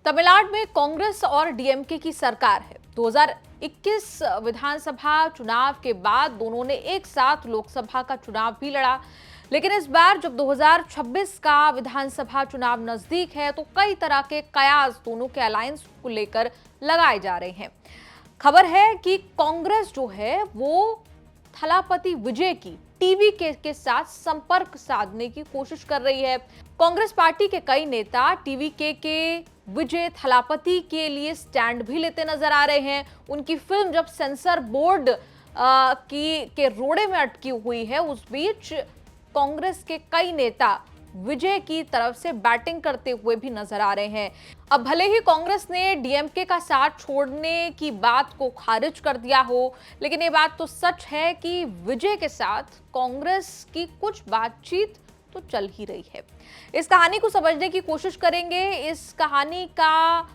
तमिलनाडु में कांग्रेस और डीएमके की सरकार है। 2021 विधानसभा चुनाव के बाद दोनों ने एक साथ लोकसभा का चुनाव भी लड़ा, लेकिन इस बार जब 2026 का विधानसभा चुनाव नजदीक है तो कई तरह के कयास दोनों के अलायंस को लेकर लगाए जा रहे हैं। खबर है कि कांग्रेस जो है वो थलापति विजय की टीवीके के साथ संपर्क साधने की कोशिश कर रही है। कांग्रेस पार्टी के कई नेता टीवीके के विजय थलापति के लिए स्टैंड भी लेते नजर आ रहे हैं। उनकी फिल्म जब सेंसर बोर्ड के रोड़े में अटकी हुई है, उस बीच कांग्रेस के कई नेता विजय की तरफ से बैटिंग करते हुए भी नजर आ रहे हैं। अब भले ही कांग्रेस ने डीएमके का साथ छोड़ने की बात को खारिज कर दिया हो, लेकिन ये बात तो सच है कि विजय के साथ कांग्रेस की कुछ बातचीत तो चल ही रही है। इस कहानी को समझने की कोशिश करेंगे। इस कहानी का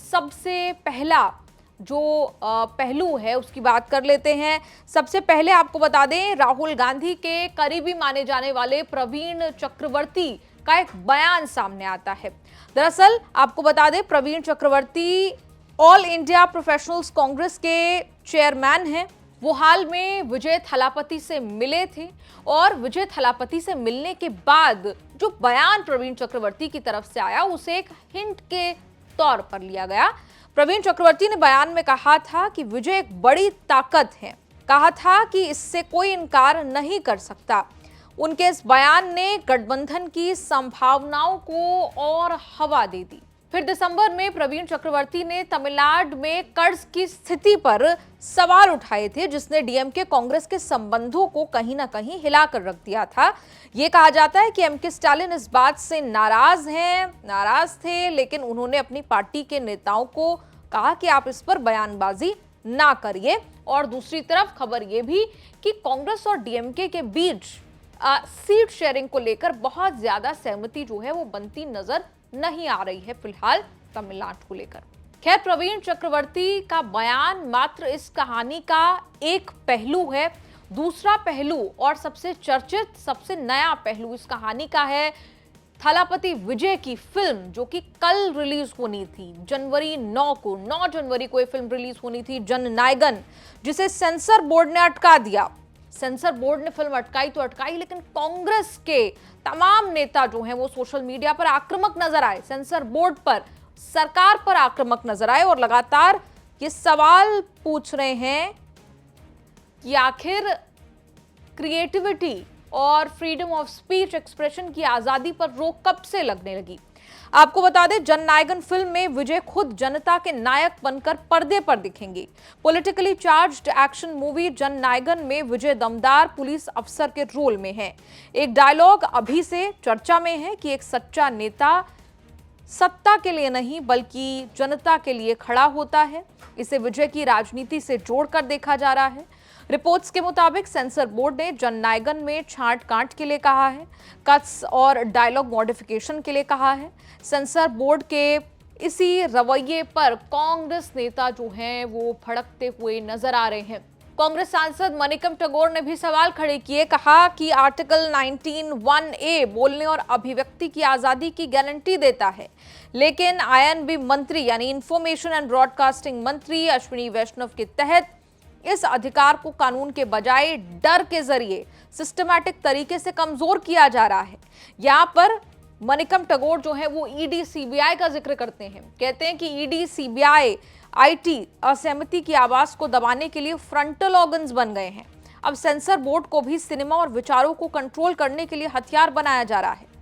सबसे पहला जो पहलू है उसकी बात कर लेते हैं। सबसे पहले आपको बता दें, राहुल गांधी के करीबी माने जाने वाले प्रवीण चक्रवर्ती का एक बयान सामने आता है। दरअसल आपको बता दें, प्रवीण चक्रवर्ती ऑल इंडिया प्रोफेशनल्स कांग्रेस के चेयरमैन हैं। वो हाल में विजय थलापति से मिले थे और विजय थलापति से मिलने के बाद जो बयान प्रवीण चक्रवर्ती की तरफ से आया उसे एक हिंट के तौर पर लिया गया। प्रवीण चक्रवर्ती ने बयान में कहा था कि विजय एक बड़ी ताकत है, कहा था कि इससे कोई इनकार नहीं कर सकता। उनके इस बयान ने गठबंधन की संभावनाओं को और हवा दे दी। फिर दिसंबर में प्रवीण चक्रवर्ती ने तमिलनाडु में कर्ज की स्थिति पर सवाल उठाए थे, जिसने डीएमके कांग्रेस के संबंधों को कहीं ना कहीं हिलाकर रख दिया था। ये कहा जाता है कि एमके स्टालिन इस बात से नाराज थे, लेकिन उन्होंने अपनी पार्टी के नेताओं को कहा कि आप इस पर बयानबाजी ना करिए। और दूसरी तरफ खबर यह भी कि कांग्रेस और डीएमके के बीच सीट शेयरिंग को लेकर बहुत ज्यादा सहमति जो है वो बनती नजर नहीं आ रही है फिलहाल तमिलनाडु को लेकर। खैर, प्रवीण चक्रवर्ती का बयान मात्र इस कहानी का एक पहलू है। दूसरा पहलू और सबसे चर्चित, सबसे नया पहलू इस कहानी का है थलापति विजय की फिल्म, जो कि कल रिलीज होनी थी। 9 जनवरी को ये फिल्म रिलीज होनी थी, जननायगन, जिसे सेंसर बोर्ड ने अटका दिया। सेंसर बोर्ड ने फिल्म अटकाई तो अटकाई, लेकिन कांग्रेस के तमाम नेता जो हैं वो सोशल मीडिया पर आक्रामक नजर आए, सेंसर बोर्ड पर, सरकार पर आक्रामक नजर आए और लगातार ये सवाल पूछ रहे हैं कि आखिर क्रिएटिविटी और फ्रीडम ऑफ स्पीच, एक्सप्रेशन की आजादी पर रोक कब से लगने लगी। आपको बता दें, जननायगन फिल्म में विजय खुद जनता के नायक बनकर पर्दे पर दिखेंगे। पॉलिटिकली चार्ज्ड एक्शन मूवी जननायगन में विजय दमदार पुलिस अफसर के रोल में है। एक डायलॉग अभी से चर्चा में है कि एक सच्चा नेता सत्ता के लिए नहीं बल्कि जनता के लिए खड़ा होता है। इसे विजय की राजनीति से जोड़कर देखा जा रहा है। रिपोर्ट्स के मुताबिक सेंसर बोर्ड ने जननायगन में छांट कांट के लिए कहा है, कट्स और डायलॉग मॉडिफिकेशन के लिए कहा है। सेंसर बोर्ड के इसी रवैये पर कांग्रेस नेता जो हैं वो भड़कते हुए नजर आ रहे हैं। कांग्रेस सांसद मनिकम टैगोर ने भी सवाल खड़े किए, कहा कि आर्टिकल 19(1)(a) बोलने और अभिव्यक्ति की आजादी की गारंटी देता है, लेकिन आईएनबी मंत्री यानी इंफॉर्मेशन एंड ब्रॉडकास्टिंग मंत्री अश्विनी वैष्णव के तहत इस अधिकार को कानून के बजाय डर के जरिए सिस्टमैटिक तरीके से कमजोर किया जा रहा है। यहाँ पर मनिकम टैगोर जो है वो ईडी सीबीआई का जिक्र करते हैं, कहते हैं कि ईडी सीबीआई आईटी असहमति की आवाज को दबाने के लिए फ्रंटल ऑर्गन्स बन गए हैं। अब सेंसर बोर्ड को भी सिनेमा और विचारों को कंट्रोल करने के लिए हथियार बनाया जा रहा है।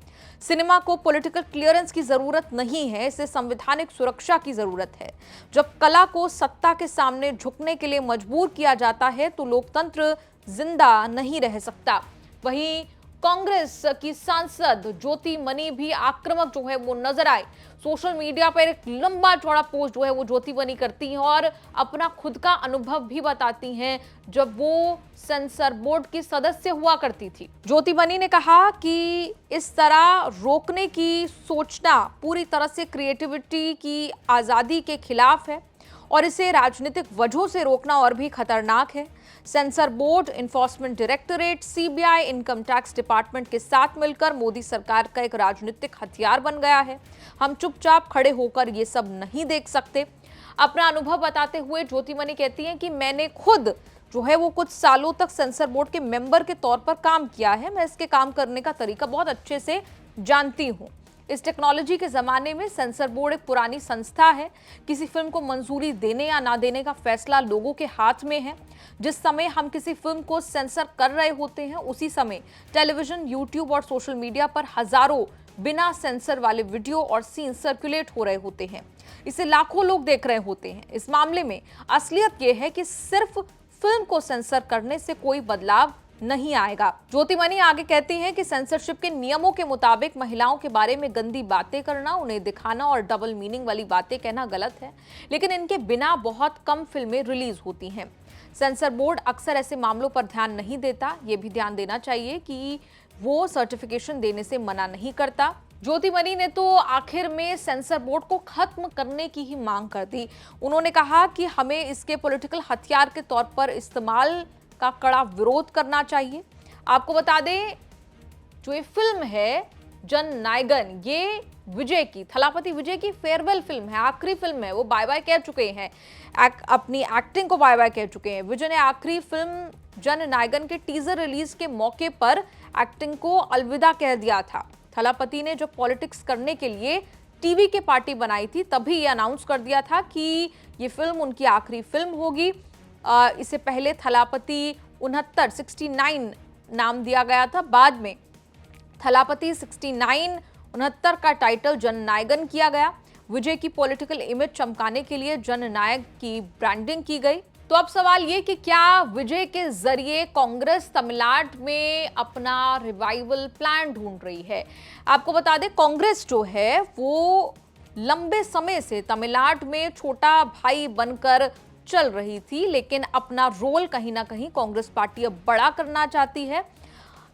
सिनेमा को पॉलिटिकल क्लियरेंस की जरूरत नहीं है, इसे संवैधानिक सुरक्षा की जरूरत है। जब कला को सत्ता के सामने झुकने के लिए मजबूर किया जाता है तो लोकतंत्र जिंदा नहीं रह सकता। वहीं कांग्रेस की सांसद ज्योति मनी भी आक्रामक जो है वो नजर आए। सोशल मीडिया पर एक लंबा चौड़ा पोस्ट जो है वो ज्योति मनी करती हैं और अपना खुद का अनुभव भी बताती हैं जब वो सेंसर बोर्ड की सदस्य हुआ करती थी। ज्योति मनी ने कहा कि इस तरह रोकने की सोचना पूरी तरह से क्रिएटिविटी की आजादी के खिलाफ है और इसे राजनीतिक वजहों से रोकना और भी खतरनाक है। Sensor board, enforcement directorate, CBI, income tax department के साथ मिलकर मोदी सरकार का एक राजनीतिक हथियार बन गया है। हम चुपचाप खड़े होकर ये सब नहीं देख सकते। अपना अनुभव बताते हुए ज्योतिमणि कहती हैं कि मैंने खुद जो है वो कुछ सालों तक सेंसर बोर्ड के मेंबर के तौर पर काम किया है। मैं इसके काम करने का तरीका बहुत अच्छे से जानती हूँ। इस टेक्नोलॉजी के जमाने में सेंसर बोर्ड एक पुरानी संस्था है। किसी फिल्म को मंजूरी देने या ना देने का फैसला लोगों के हाथ में है। जिस समय हम किसी फिल्म को सेंसर कर रहे होते हैं, उसी समय टेलीविजन, यूट्यूब और सोशल मीडिया पर हजारों बिना सेंसर वाले वीडियो और सीन सर्कुलेट हो रहे होते हैं। इसे लाखों लोग देख रहे होते हैं। इस मामले में असलियत यह है कि सिर्फ फिल्म को सेंसर करने से कोई बदलाव नहीं आएगा। ज्योतिमणि आगे कहती हैं कि सेंसरशिप के नियमों के मुताबिक महिलाओं के बारे में गंदी बातें करना, उन्हें दिखाना और डबल मीनिंग वाली बातें कहना गलत है, लेकिन इनके बिना बहुत कम फिल्में रिलीज होती हैं। सेंसर बोर्ड अक्सर ऐसे मामलों पर ध्यान नहीं देता। ये भी ध्यान देना चाहिए कि वो सर्टिफिकेशन देने से मना नहीं करता। ज्योतिमणि ने तो आखिर में सेंसर बोर्ड को खत्म करने की ही मांग कर दी। उन्होंने कहा कि हमें इसके पॉलिटिकल हथियार के तौर पर इस्तेमाल का कड़ा विरोध करना चाहिए। आपको बता दें, जो ये फिल्म है जननायगन, ये विजय की, थलापति विजय की फेयरवेल फिल्म है, आखिरी फिल्म है। वो बाय बाय कह चुके हैं, अपनी एक्टिंग को बाय बाय कह चुके हैं। विजय ने आखिरी फिल्म जननायगन के टीजर रिलीज के मौके पर एक्टिंग को अलविदा कह दिया था। थलापति ने जो पॉलिटिक्स करने के लिए टीवी के पार्टी बनाई थी, तभी ये अनाउंस कर दिया था कि ये फिल्म उनकी आखिरी फिल्म होगी। इससे पहले थलापति 69 नाम दिया गया था। बाद में थलापति 69 का टाइटल जननायगन किया गया। विजय की पॉलिटिकल इमेज चमकाने के लिए जननायक की ब्रांडिंग की गई। तो अब सवाल ये कि क्या विजय के जरिए कांग्रेस तमिलनाडु में अपना रिवाइवल प्लान ढूंढ रही है? आपको बता दें, कांग्रेस जो है वो लंबे समय से तमिलनाडु में छोटा भाई बनकर चल रही थी, लेकिन अपना रोल कहीं ना कहीं कांग्रेस पार्टी अब बड़ा करना चाहती है।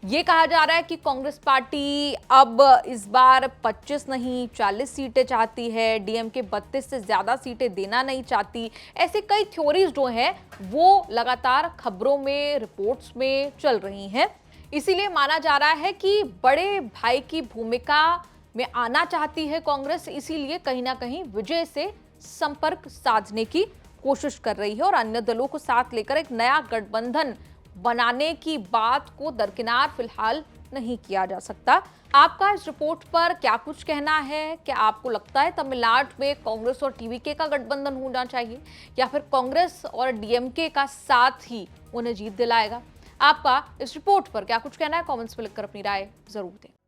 ये कहा जा रहा है कि कांग्रेस पार्टी अब इस बार 25 नहीं 40 सीटें चाहती है, डीएमके 32 से ज्यादा सीटें देना नहीं चाहती। ऐसे कई थ्योरीज जो हैं वो लगातार खबरों में, रिपोर्ट्स में चल रही हैं। इसीलिए माना जा रहा है कि बड़े भाई की भूमिका में आना चाहती है कांग्रेस, इसीलिए कहीं ना कहीं विजय से संपर्क साधने की कोशिश कर रही है और अन्य दलों को साथ लेकर एक नया गठबंधन बनाने की बात को दरकिनार फिलहाल नहीं किया जा सकता। आपका इस रिपोर्ट पर क्या कुछ कहना है? क्या आपको लगता है तमिलनाडु में कांग्रेस और टीवीके का गठबंधन होना चाहिए, या फिर कांग्रेस और डीएमके का साथ ही उन्हें जीत दिलाएगा? आपका इस रिपोर्ट पर क्या कुछ कहना है? कमेंट्स में लिखकर अपनी राय जरूर दें।